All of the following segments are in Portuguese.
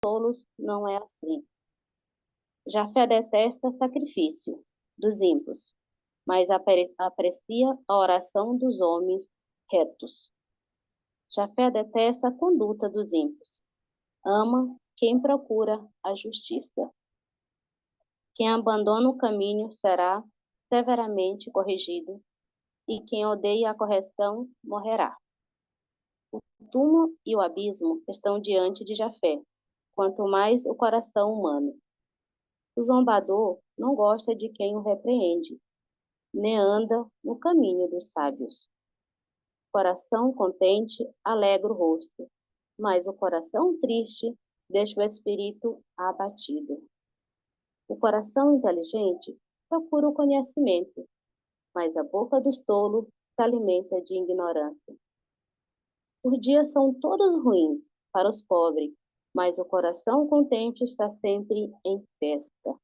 tolos não é assim. Jafé detesta sacrifício dos ímpios, mas aprecia a oração dos homens retos. Jafé detesta a conduta dos ímpios, ama quem procura a justiça. Quem abandona o caminho será severamente corrigido, e quem odeia a correção morrerá. O túmulo e o abismo estão diante de Jafé, quanto mais o coração humano. O zombador não gosta de quem o repreende, nem anda no caminho dos sábios. O coração contente alegra o rosto, mas o coração triste deixa o espírito abatido. O coração inteligente procura o conhecimento, mas a boca dos tolos se alimenta de ignorância. Os dias são todos ruins para os pobres, mas o coração contente está sempre em festa.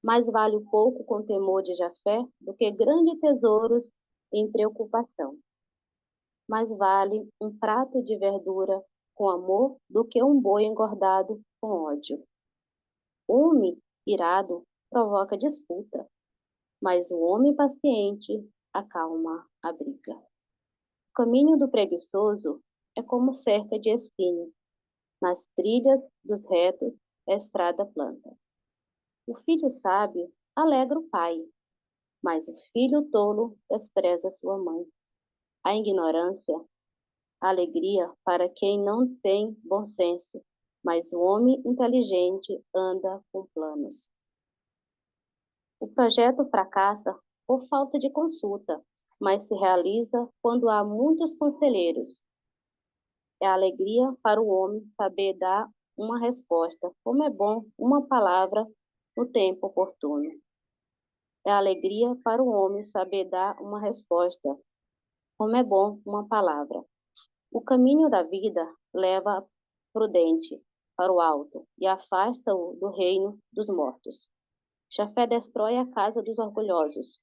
Mais vale o pouco com temor de Jafé do que grandes tesouros em preocupação. Mais vale um prato de verdura com amor do que um boi engordado com ódio. O homem irado provoca disputa, mas o homem paciente acalma a briga. O caminho do preguiçoso é como cerca de espinho. Nas trilhas dos retos é estrada plana. O filho sábio alegra o pai, mas o filho tolo despreza sua mãe. A ignorância, a alegria para quem não tem bom senso, mas o homem inteligente anda com planos. O projeto fracassa por falta de consulta, mas se realiza quando há muitos conselheiros. É alegria para o homem saber dar uma resposta, como é bom uma palavra no tempo oportuno. É alegria para o homem saber dar uma resposta, como é bom uma palavra. O caminho da vida leva prudente para o alto e afasta-o do reino dos mortos. Jafé destrói a casa dos orgulhosos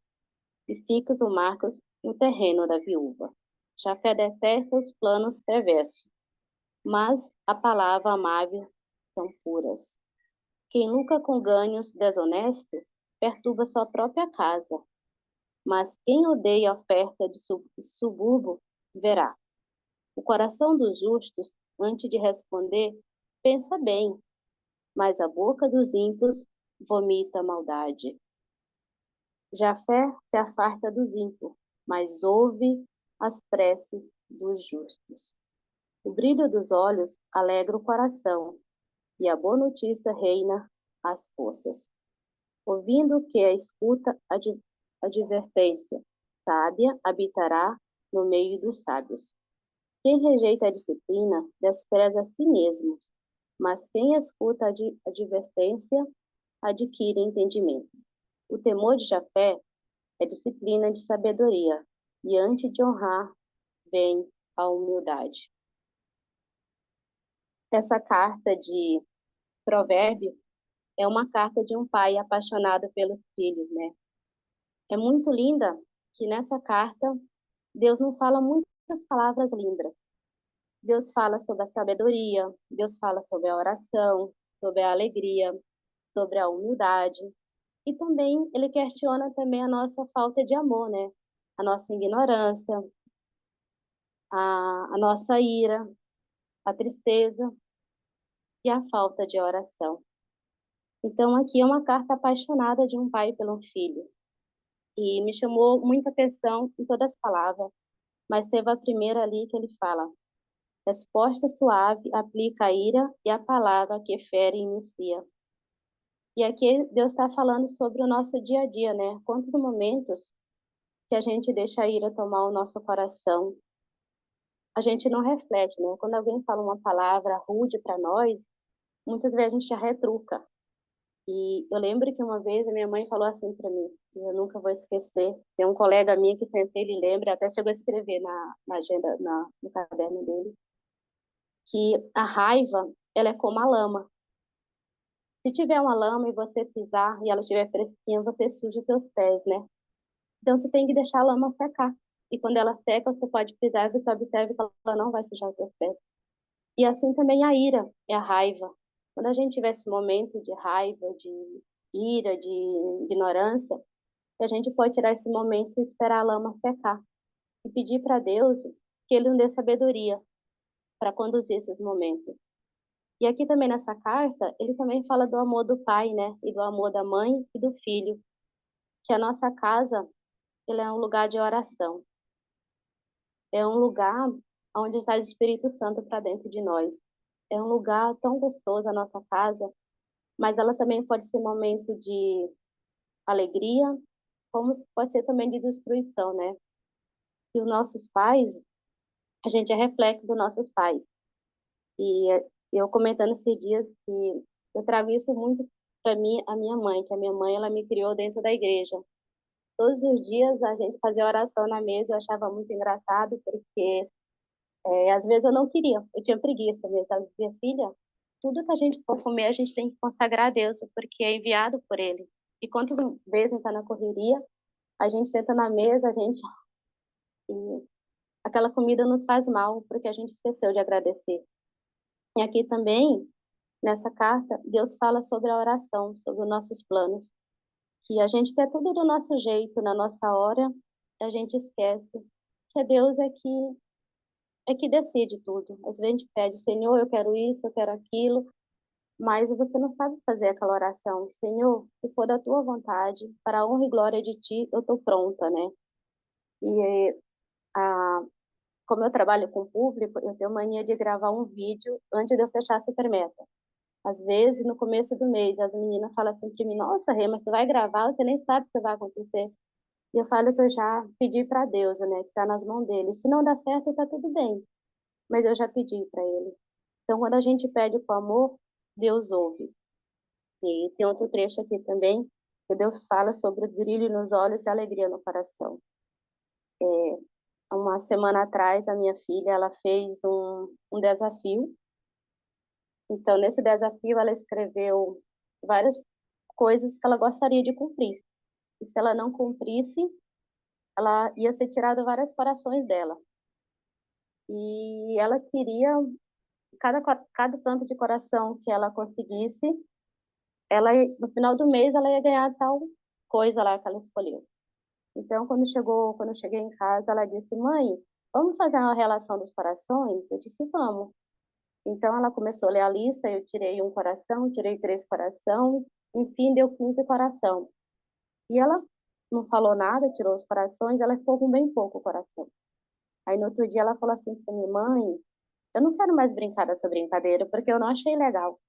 e fica os marcos no terreno da viúva. Jafé detesta os planos perversos, mas a palavra amável são puras. Quem lucra com ganhos desonestos perturba sua própria casa, mas quem odeia a oferta de subúrbio verá. O coração dos justos, antes de responder, pensa bem, mas a boca dos ímpios vomita maldade. Jafé se afasta dos ímpios, mas ouve as preces dos justos. O brilho dos olhos alegra o coração, e a boa notícia reina as forças. Ouvindo que a escuta advertência sábia habitará no meio dos sábios. Quem rejeita a disciplina despreza a si mesmo, mas quem escuta a advertência adquire entendimento. O temor de Jafé é disciplina de sabedoria, e antes de honrar vem a humildade. Essa carta de Provérbio é uma carta de um pai apaixonado pelos filhos, né? É muito linda que nessa carta Deus não fala muitas palavras lindas. Deus fala sobre a sabedoria, Deus fala sobre a oração, sobre a alegria, sobre a humildade. E também ele questiona também a nossa falta de amor, né? A nossa ignorância, a nossa ira, a tristeza e a falta de oração. Então aqui é uma carta apaixonada de um pai pelo filho. E me chamou muita atenção em todas as palavras, mas teve a primeira ali que ele fala: resposta suave aplica a ira e a palavra que fere inicia. E aqui Deus está falando sobre o nosso dia a dia, né? Quantos momentos que a gente deixa a ira tomar o nosso coração, a gente não reflete, né? Quando alguém fala uma palavra rude para nós, muitas vezes a gente já retruca. E eu lembro que uma vez a minha mãe falou assim para mim, e eu nunca vou esquecer. Tem um colega minha que sentei, ele lembra, até chegou a escrever na agenda, no caderno dele, que a raiva, ela é como a lama. Se tiver uma lama e você pisar e ela estiver fresquinha, você suja os seus pés, né? Então você tem que deixar a lama secar. E quando ela seca, você pode pisar e você observa que ela não vai sujar os seus pés. E assim também a ira é a raiva. Quando a gente tiver esse momento de raiva, de ira, de ignorância, a gente pode tirar esse momento e esperar a lama secar e pedir para Deus que Ele nos dê sabedoria para conduzir esses momentos. E aqui também nessa carta, ele também fala do amor do pai, né? E do amor da mãe e do filho. Que a nossa casa, ele é um lugar de oração. É um lugar onde está o Espírito Santo para dentro de nós. É um lugar tão gostoso a nossa casa, mas ela também pode ser momento de alegria, como pode ser também de destruição, né? E os nossos pais, a gente é reflexo dos nossos pais. E eu comentando esses dias que eu trago isso muito para mim, a minha mãe, que a minha mãe, ela me criou dentro da igreja. Todos os dias a gente fazia oração na mesa, eu achava muito engraçado, porque às vezes eu não queria, eu tinha preguiça mesmo. Eu dizia, filha, tudo que a gente for comer, a gente tem que consagrar a Deus, porque é enviado por Ele. E quantas vezes está na correria, a gente senta na mesa, e aquela comida nos faz mal, porque a gente esqueceu de agradecer. E aqui também, nessa carta, Deus fala sobre a oração, sobre os nossos planos, que a gente quer tudo do nosso jeito, na nossa hora, a gente esquece que Deus é que decide tudo. Às vezes a gente pede, Senhor, eu quero isso, eu quero aquilo, mas você não sabe fazer aquela oração. Senhor, se for da tua vontade, para a honra e glória de ti, eu estou pronta, né? E a, como eu trabalho com o público, eu tenho mania de gravar um vídeo antes de eu fechar a supermeta. Às vezes, no começo do mês, as meninas falam assim para mim, nossa, Rê, mas você vai gravar, você nem sabe o que vai acontecer. E eu falo que eu já pedi para Deus, né, que está nas mãos dele. Se não dá certo, está tudo bem, mas eu já pedi para ele. Então, quando a gente pede com amor, Deus ouve. E tem outro trecho aqui também, que Deus fala sobre o brilho nos olhos e a alegria no coração. Há uma semana atrás, a minha filha, ela fez um desafio. Então, nesse desafio, ela escreveu várias coisas que ela gostaria de cumprir. E se ela não cumprisse, ela ia ser tirado vários corações dela. E ela queria, cada tanto de coração que ela conseguisse, no final do mês, ela ia ganhar tal coisa lá que ela escolheu. Então, quando eu cheguei em casa, ela disse, mãe, vamos fazer uma relação dos corações? Eu disse, vamos. Então, ela começou a ler a lista, eu tirei um coração, tirei 3 coração, enfim, deu 15 coração. E ela não falou nada, tirou os corações, ela ficou com bem pouco coração. Aí, no outro dia, ela falou assim para minha mãe, eu não quero mais brincar dessa brincadeira, porque eu não achei legal.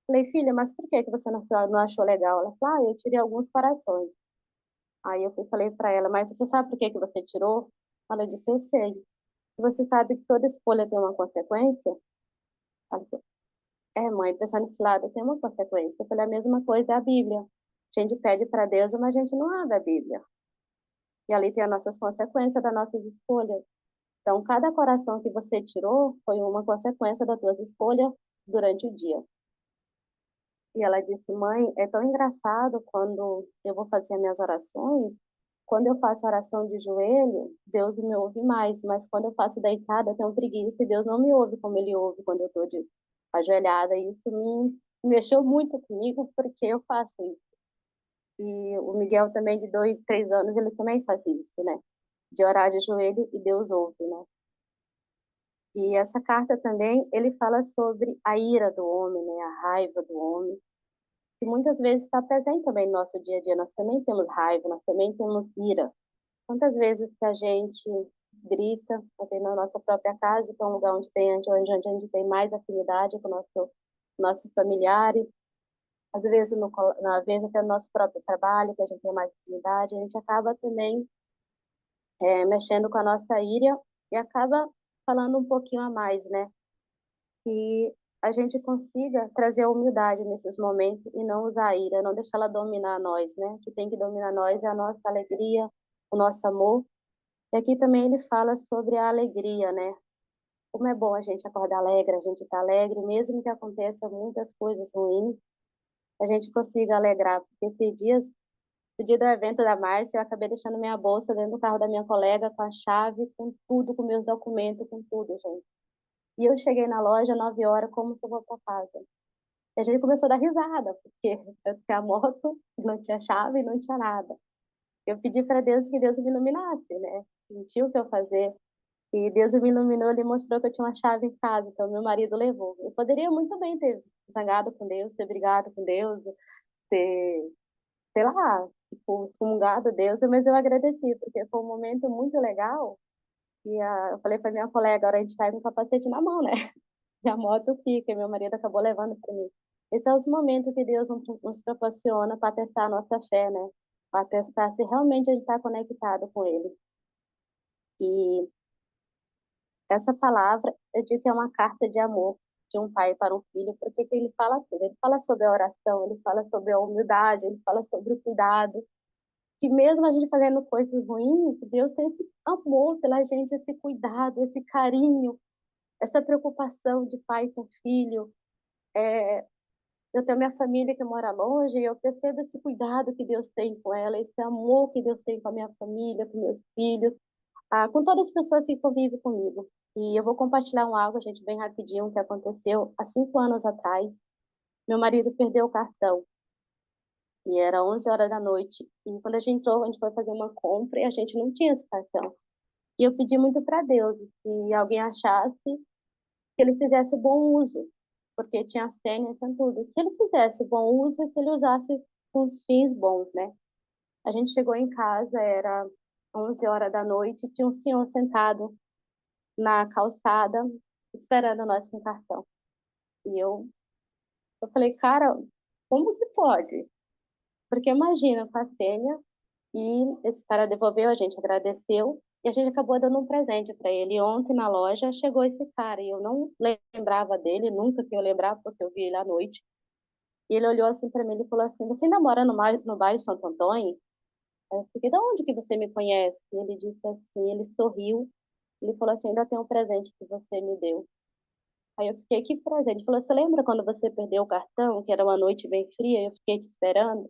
Falei, filha, mas por que que você não achou legal? Ela falou, eu tirei alguns corações. Aí eu falei para ela, mas você sabe por que que você tirou? Ela disse, eu sei. Você sabe que toda escolha tem uma consequência? Ela falou, mãe, pensar nesse lado tem uma consequência. Eu falei, a mesma coisa é a Bíblia. A gente pede para Deus, mas a gente não abre a Bíblia. E ali tem as nossas consequências das nossas escolhas. Então, cada coração que você tirou foi uma consequência das suas escolhas durante o dia. E ela disse, mãe, é tão engraçado quando eu vou fazer as minhas orações, quando eu faço oração de joelho, Deus me ouve mais, mas quando eu faço deitada, eu tenho preguiça e Deus não me ouve como Ele ouve quando eu estou ajoelhada. E isso me mexeu muito comigo, porque eu faço isso. E o Miguel também, de 2, 3 anos, ele também faz isso, né? De orar de joelho e Deus ouve, né? E essa carta também, ele fala sobre a ira do homem, né? A raiva do homem, que muitas vezes está presente também no nosso dia a dia. Nós também temos raiva, nós também temos ira. Quantas vezes que a gente grita até na nossa própria casa, que é um lugar onde a gente tem mais afinidade com nossos familiares, às vezes até no nosso próprio trabalho, que a gente tem mais afinidade, a gente acaba também mexendo com a nossa ira e acaba falando um pouquinho a mais, né? Que a gente consiga trazer a humildade nesses momentos e não usar a ira, não deixar ela dominar nós, né? Que tem que dominar nós é a nossa alegria, o nosso amor. E aqui também ele fala sobre a alegria, né? Como é bom a gente acordar alegre, a gente estar alegre, mesmo que aconteça muitas coisas ruins, a gente consiga alegrar, porque o dia do evento da Márcia, eu acabei deixando minha bolsa dentro do carro da minha colega, com a chave, com tudo, com meus documentos, com tudo, gente. E eu cheguei na loja 9 horas, como que eu vou para casa? E a gente começou a dar risada, porque eu tinha a moto, não tinha chave, não tinha nada. Eu pedi para Deus que Deus me iluminasse, né? Não tinha o que eu fazer. E Deus me iluminou, ele mostrou que eu tinha uma chave em casa, então meu marido levou. Eu poderia muito bem ter zangado com Deus, ter brigado com Deus, ter, sei lá, tipo, excomungado Deus, mas eu agradeci, porque foi um momento muito legal. E eu falei para minha colega, agora a gente vai com o capacete na mão, né? E a moto fica, e meu marido acabou levando para mim. Esses são os momentos que Deus nos proporciona para testar a nossa fé, né? Para testar se realmente a gente está conectado com Ele. E essa palavra, eu digo que é uma carta de amor de um pai para um filho, porque que ele fala tudo. Ele fala sobre a oração, ele fala sobre a humildade, ele fala sobre o cuidado. Que mesmo a gente fazendo coisas ruins, Deus tem esse amor pela gente, esse cuidado, esse carinho, essa preocupação de pai com filho. Eu tenho minha família que mora longe e eu percebo esse cuidado que Deus tem com ela, esse amor que Deus tem com a minha família, com meus filhos, com todas as pessoas que convivem comigo. E eu vou compartilhar algo, gente, bem rapidinho, que aconteceu há 5 anos atrás. Meu marido perdeu o cartão e era 11 horas da noite. E quando a gente entrou, a gente foi fazer uma compra e a gente não tinha esse cartão. E eu pedi muito para Deus, se alguém achasse, que ele fizesse bom uso, porque tinha senha, tinha tudo. Que ele fizesse bom uso e que ele usasse com os fins bons, né? A gente chegou em casa, era 11 horas da noite, tinha um senhor sentado na calçada, esperando nós com cartão. E eu falei, cara, como que pode? Porque imagina, com a senha, e esse cara devolveu, a gente agradeceu, e a gente acabou dando um presente para ele. Ontem na loja chegou esse cara, e eu não lembrava dele, nunca que eu lembrar, porque eu vi ele à noite. E ele olhou assim para mim e falou assim: Você ainda mora no bairro Santo Antônio? Aí eu fiquei: De onde que você me conhece? E ele disse assim: Ele sorriu, ele falou assim: Ainda tem um presente que você me deu. Aí eu fiquei: Que presente? Ele falou: Você lembra quando você perdeu o cartão, que era uma noite bem fria, e eu fiquei te esperando?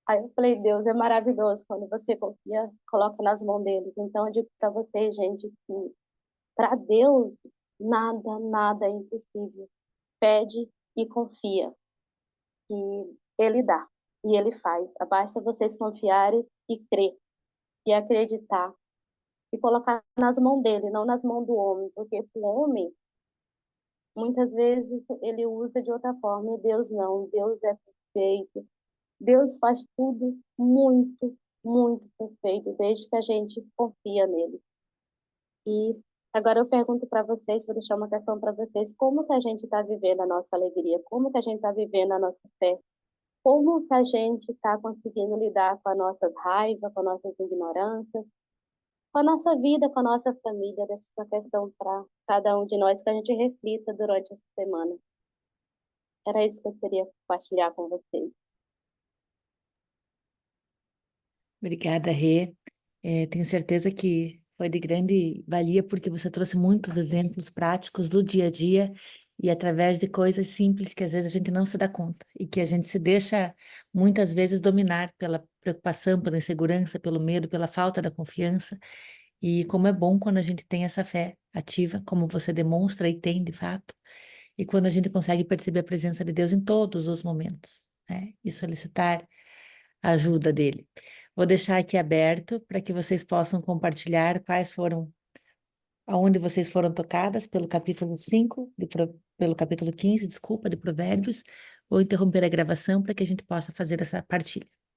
Aí eu falei: Deus é maravilhoso quando você confia, coloca nas mãos deles. Então eu digo para vocês, gente, que para Deus nada, nada é impossível. Pede e confia, que Ele dá e Ele faz. Basta vocês confiarem e crer e acreditar e colocar nas mãos dele, não nas mãos do homem, porque o homem muitas vezes ele usa de outra forma e Deus não. Deus é perfeito. Deus faz tudo muito, muito perfeito, desde que a gente confia nele. E agora eu pergunto para vocês, vou deixar uma questão para vocês, como que a gente está vivendo a nossa alegria? Como que a gente está vivendo a nossa fé? Como que a gente está conseguindo lidar com as nossas raivas, com as nossas ignorâncias, com a nossa vida, com a nossa família? Deixa essa questão para cada um de nós, que a gente reflita durante essa semana. Era isso que eu queria compartilhar com vocês. Obrigada, Rê. Tenho certeza que foi de grande valia porque você trouxe muitos exemplos práticos do dia a dia e através de coisas simples que às vezes a gente não se dá conta e que a gente se deixa muitas vezes dominar pela preocupação, pela insegurança, pelo medo, pela falta da confiança. E como é bom quando a gente tem essa fé ativa, como você demonstra e tem de fato, e quando a gente consegue perceber a presença de Deus em todos os momentos, né? E solicitar a ajuda dele. Vou deixar aqui aberto para que vocês possam compartilhar quais foram, aonde vocês foram tocadas pelo capítulo 5, pelo capítulo 15, desculpa, de Provérbios. Vou interromper a gravação para que a gente possa fazer essa partilha.